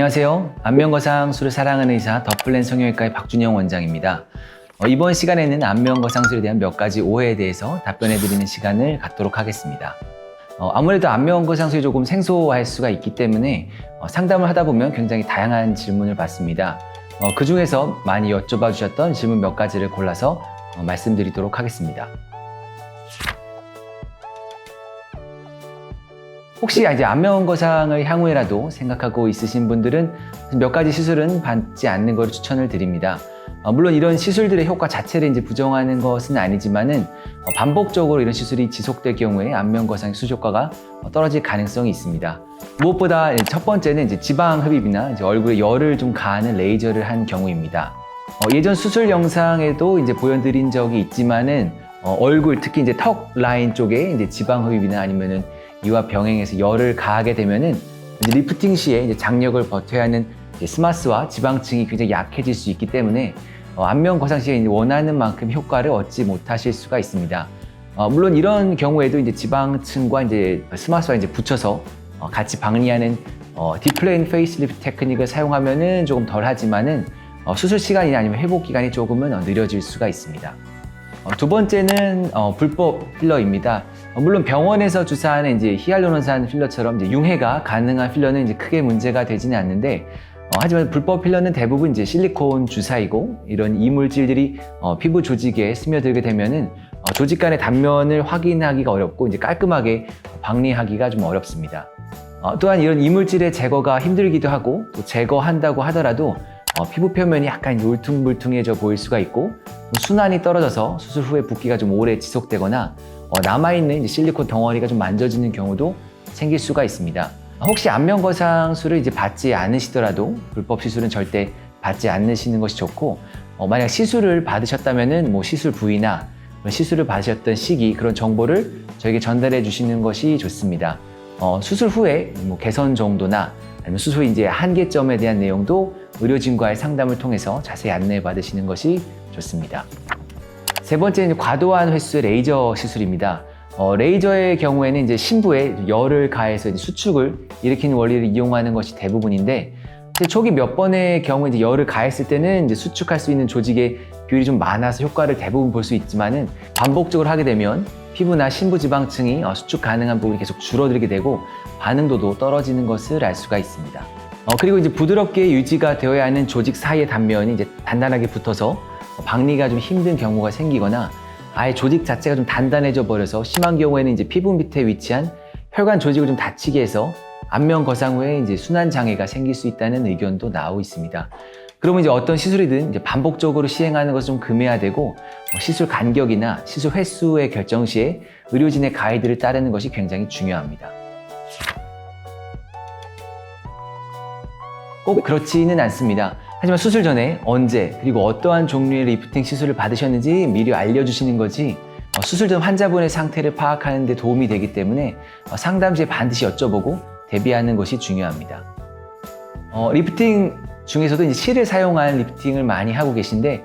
안녕하세요. 안면거상술을 사랑하는 의사 더플랜 성형외과의 박준영 원장입니다. 이번 시간에는 안면거상술에 대한 몇 가지 오해에 대해서 답변해드리는 시간을 갖도록 하겠습니다. 아무래도 안면거상술이 조금 생소할 수가 있기 때문에 상담을 하다 보면 굉장히 다양한 질문을 받습니다. 그 중에서 많이 여쭤봐 주셨던 질문 몇 가지를 골라서 말씀드리도록 하겠습니다. 혹시 이제 안면거상을 향후에라도 생각하고 있으신 분들은 몇 가지 시술은 받지 않는 것을 추천을 드립니다. 물론 이런 시술들의 효과 자체를 이제 부정하는 것은 아니지만은 반복적으로 이런 시술이 지속될 경우에 안면거상의 수술 효과가 떨어질 가능성이 있습니다. 무엇보다 첫 번째는 이제 지방 흡입이나 이제 얼굴에 열을 좀 가하는 레이저를 한 경우입니다. 예전 수술 영상에도 이제 보여드린 적이 있지만은 얼굴 특히 이제 턱 라인 쪽에 이제 지방 흡입이나 아니면은 이와 병행해서 열을 가하게 되면은 이제 리프팅 시에 이제 장력을 버텨야 하는 스마스와 지방층이 굉장히 약해질 수 있기 때문에 안면 거상 시에 원하는 만큼 효과를 얻지 못하실 수가 있습니다. 물론 이런 경우에도 이제 지방층과 이제 스마스와 이제 붙여서 같이 박리하는 디플레인 페이스리프트 테크닉을 사용하면은 조금 덜 하지만은 수술 시간이나 아니면 회복 기간이 조금은 느려질 수가 있습니다. 두 번째는 불법 필러입니다. 물론 병원에서 주사하는 이제 히알루론산 필러처럼 이제 융해가 가능한 필러는 이제 크게 문제가 되지는 않는데 하지만 불법 필러는 대부분 이제 실리콘 주사이고 이런 이물질들이 피부 조직에 스며들게 되면은 조직 간의 단면을 확인하기가 어렵고 이제 깔끔하게 박리하기가 좀 어렵습니다. 또한 이런 이물질의 제거가 힘들기도 하고 또 제거한다고 하더라도 피부 표면이 약간 울퉁불퉁해져 보일 수가 있고 순환이 떨어져서 수술 후에 붓기가 좀 오래 지속되거나 남아있는 이제 실리콘 덩어리가 좀 만져지는 경우도 생길 수가 있습니다. 혹시 안면거상술을 이제 받지 않으시더라도 불법 시술은 절대 받지 않으시는 것이 좋고 만약 시술을 받으셨다면은 뭐 시술 부위나 시술을 받으셨던 시기 그런 정보를 저에게 전달해 주시는 것이 좋습니다. 수술 후에 뭐 개선 정도나 아니면 수술 이제 한계점에 대한 내용도 의료진과의 상담을 통해서 자세히 안내 받으시는 것이 좋습니다. 세 번째는 과도한 횟수의 레이저 시술입니다. 레이저의 경우에는 이제 심부에 열을 가해서 이제 수축을 일으키는 원리를 이용하는 것이 대부분인데 초기 몇 번의 경우에 이제 열을 가했을 때는 이제 수축할 수 있는 조직의 비율이 좀 많아서 효과를 대부분 볼 수 있지만은 반복적으로 하게 되면 피부나 심부 지방층이 수축 가능한 부분이 계속 줄어들게 되고 반응도도 떨어지는 것을 알 수가 있습니다. 그리고 이제 부드럽게 유지가 되어야 하는 조직 사이의 단면이 이제 단단하게 붙어서 박리가 좀 힘든 경우가 생기거나 아예 조직 자체가 좀 단단해져 버려서 심한 경우에는 이제 피부 밑에 위치한 혈관 조직을 좀 다치게 해서 안면 거상 후에 이제 순환 장애가 생길 수 있다는 의견도 나오고 있습니다. 그러면 이제 어떤 시술이든 이제 반복적으로 시행하는 것을 좀 금해야 되고 시술 간격이나 시술 횟수의 결정 시에 의료진의 가이드를 따르는 것이 굉장히 중요합니다. 꼭 그렇지는 않습니다. 하지만 수술 전에 언제 그리고 어떠한 종류의 리프팅 시술을 받으셨는지 미리 알려주시는 것이 수술 전 환자분의 상태를 파악하는 데 도움이 되기 때문에 상담 시에 반드시 여쭤보고 대비하는 것이 중요합니다. 리프팅 중에서도 이제 실을 사용한 리프팅을 많이 하고 계신데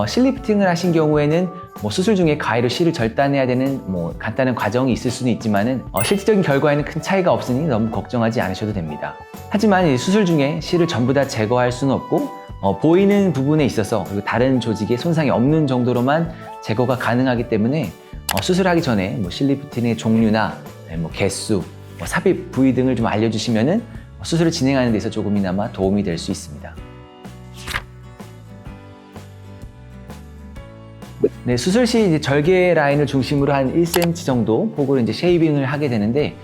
실 리프팅을 하신 경우에는 수술 중에 가위로 실을 절단해야 되는 간단한 과정이 있을 수는 있지만은 실질적인 결과에는 큰 차이가 없으니 너무 걱정하지 않으셔도 됩니다. 하지만 수술 중에 실을 전부 다 제거할 수는 없고 보이는 부분에 있어서 그리고 다른 조직에 손상이 없는 정도로만 제거가 가능하기 때문에 수술하기 전에 실 리프팅의 종류나 개수, 삽입 부위 등을 좀 알려주시면은 수술을 진행하는 데서 조금이나마 도움이 될 수 있습니다. 네, 수술 시 이제 절개 라인을 중심으로 한 1cm 정도 폭으로 이제 쉐이빙을 하게 되는데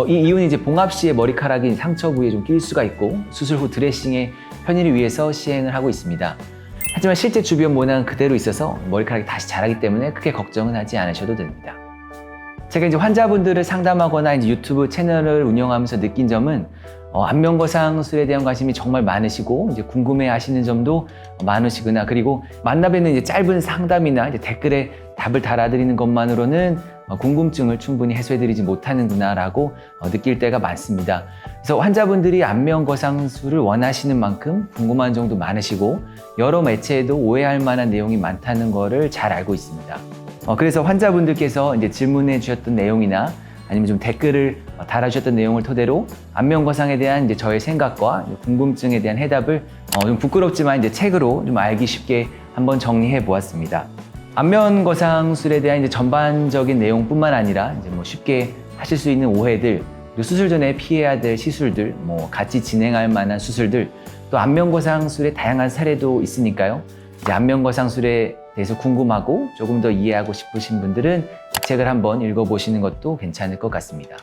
이 이유는 이제 봉합 시에 머리카락이 상처 부위에 좀 낄 수가 있고 수술 후 드레싱의 편의를 위해서 시행을 하고 있습니다. 하지만 실제 주변 모양은 그대로 있어서 머리카락이 다시 자라기 때문에 크게 걱정은 하지 않으셔도 됩니다. 제가 이제 환자분들을 상담하거나 이제 유튜브 채널을 운영하면서 느낀 점은 안면거상술에 대한 관심이 정말 많으시고 이제 궁금해하시는 점도 많으시구나. 그리고 만나 뵙는 이제 짧은 상담이나 이제 댓글에 답을 달아드리는 것만으로는 궁금증을 충분히 해소해드리지 못하는구나라고 느낄 때가 많습니다. 그래서 환자분들이 안면거상술을 원하시는 만큼 궁금한 점도 많으시고 여러 매체에도 오해할 만한 내용이 많다는 것을 잘 알고 있습니다. 그래서 환자분들께서 이제 질문해 주셨던 내용이나 아니면 좀 댓글을 달아주셨던 내용을 토대로 안면거상에 대한 이제 저의 생각과 궁금증에 대한 해답을 좀 부끄럽지만 이제 책으로 좀 알기 쉽게 한번 정리해 보았습니다. 안면거상술에 대한 이제 전반적인 내용뿐만 아니라 이제 뭐 쉽게 하실 수 있는 오해들, 그리고 수술 전에 피해야 될 시술들, 뭐 같이 진행할 만한 수술들, 또 안면거상술의 다양한 사례도 있으니까요. 이제 안면거상술에 대해서 궁금하고 조금 더 이해하고 싶으신 분들은 이 책을 한번 읽어보시는 것도 괜찮을 것 같습니다.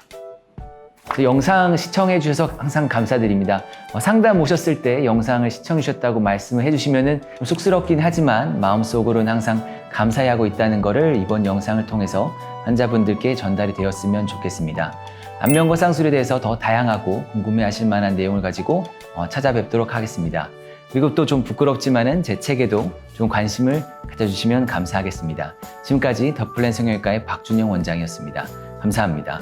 영상 시청해 주셔서 항상 감사드립니다. 상담 오셨을 때 영상을 시청해 주셨다고 말씀을 해주시면 좀 쑥스럽긴 하지만 마음속으로는 항상 감사해하고 있다는 것을 이번 영상을 통해서 환자분들께 전달이 되었으면 좋겠습니다. 안면거상술에 대해서 더 다양하고 궁금해하실 만한 내용을 가지고 찾아뵙도록 하겠습니다. 그리고 또 좀 부끄럽지만은 제 책에도 좀 관심을 가져주시면 감사하겠습니다. 지금까지 더플랜 성형외과의 박준영 원장이었습니다. 감사합니다.